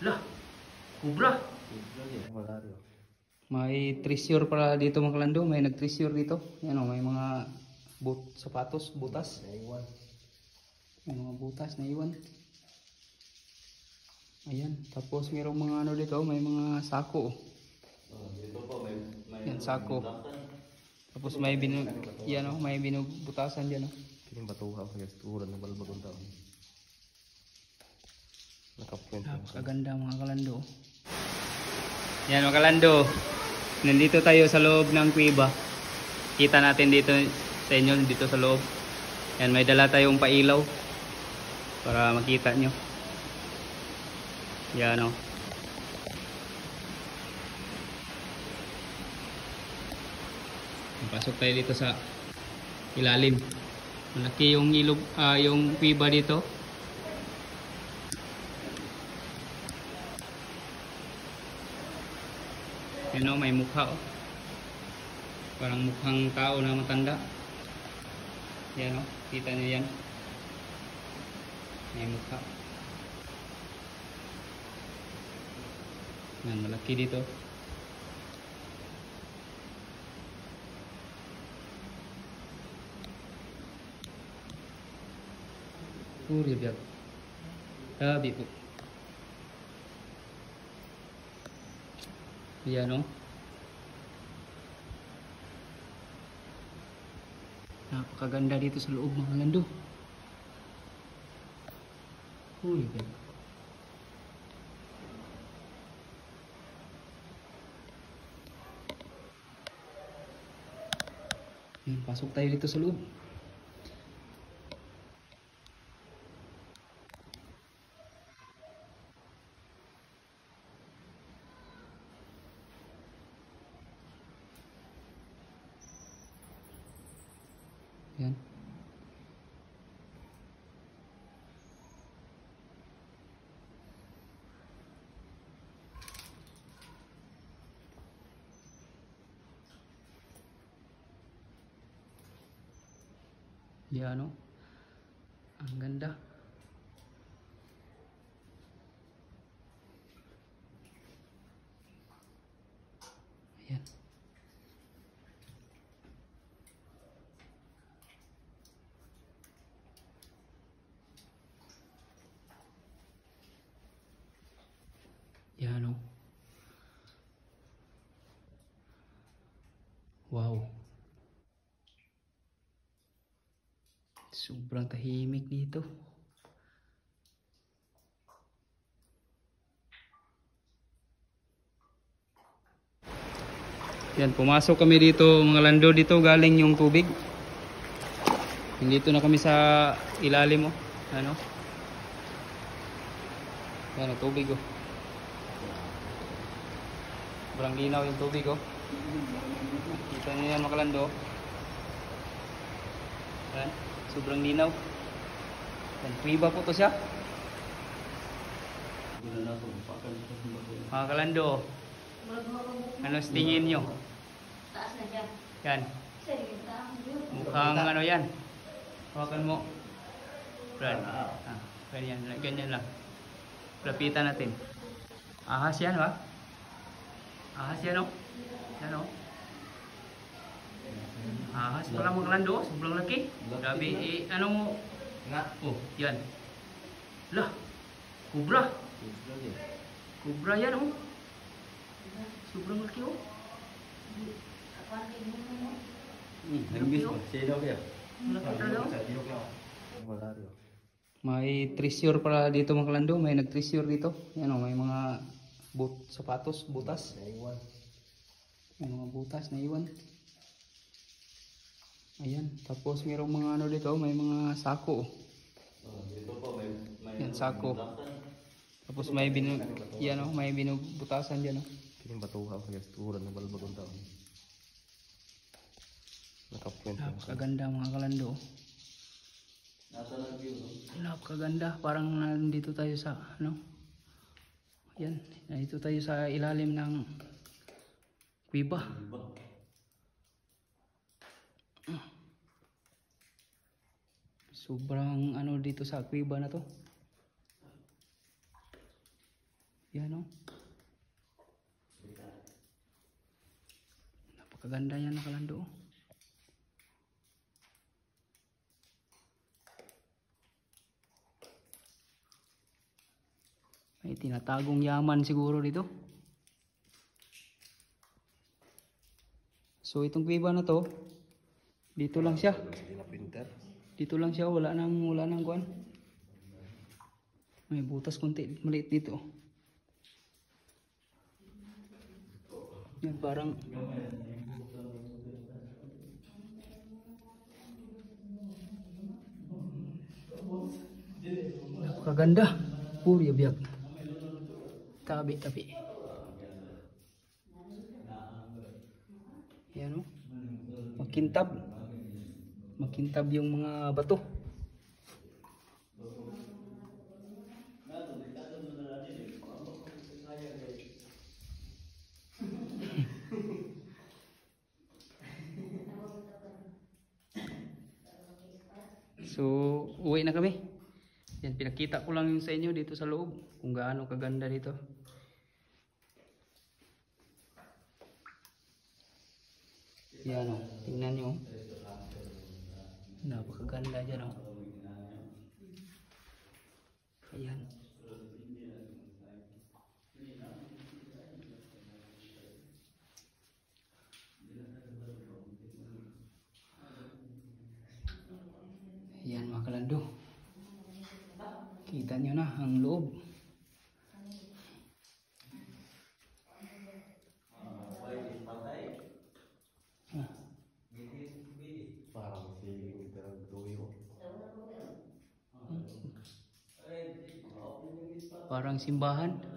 Lah, kubra. May treasure para dito mga kalando. May nag-treasure dito. Yan o, may mga sapatos, butas. May mga butas na iwan. Ayan, tapos mayroong mga ano dito, may mga sako. Dito po may Yan, sako. Tapos may yan o, may binubutasan dyan o. kining batuha ko guys, turan ng balbagong taon. Nakapuwento. Napakaganda mga kalando. Yan mga kalando. Nandito tayo sa loob ng kuweba. Kita natin dito sa inyo, dito sa loob. Yan, may dala tayong pailaw para makita nyo. Yan o. Pasok tayo dito sa ilalim. Malaki yung ilog, yung kuweba dito. Yan o, may mukha o. Parang mukhang tao na matanda. Yan o, kita nyo yan. May mukha. Yan, malaki dito. Puri biyak. Tabi po. Yan o. Napakaganda dito sa loob mga kalando. Puri biyak. Yan, pasok tayo dito sa loob. Yan. Yan o. Ang ganda. Ayan. Yan o. Wow. Sobrang tahimik dito. Yan, pumasok kami dito mga lando, dito galing yung tubig. Dito na kami sa ilalim mo. Ano? Yan ang tubig oh. Sobrang linaw yung tubig oh. Kita niyo yan mga kalando. Yan, sobrang linaw. Yan, kuweba po to siya. Mga kalando, ano sa tingin nyo? Taas na dyan. Yan, mukhang ano yan. Hawakan mo. Brad. Ganyan, ganyan lang. Lapitan natin. Ahas yan ba? Ahas yan o. Yan o. Ahas pala mga kalando. Sobrang laki. Grabe, ano mo? Oh, yan. Lah, kubra. Kubra yan o. Sobrang laki o. Nangis ko, sino kaya? Malaki talaga o. May treasure para dito mga kalando. May nag-treasure dito. Yan o, may mga sapatos, butas. May mga butas na iwan. Ayan, tapos mayroong mga ano dito, may mga sako. Dito po may Yan, sako. Tapos may yan o, may binubutasan dyan o. kining batuha ko guys, turan ng balbagong taon. Nakapuwento. Napakaganda mga kalando. Napakaganda, parang nandito tayo sa ano. Yan, nandito tayo sa ilalim ng kuweba. Sobrang ano dito sa kuweba na to. Yan o. Napakaganda yan mga kalando. May tinatagong yaman siguro dito. So itong kuweba na to, dito lang siya. Hindi na printer. Dito lang siya, wala nang kuan. May butas konti, maliit dito. Yan parang napakaganda. Puri biyak. Tabi. Yan o. Makintab yung mga bato. So, uwi na kami. Yan, pinakita ko lang yung sa inyo dito sa loob. Kung gaano kaganda dito. Yan o, tingnan nyo. Napakaganda dyan o. Ayan. Ayan mga kalando. Kita nyo na ang loob. Parang feeling ito ng tuyo. Parang simbahan.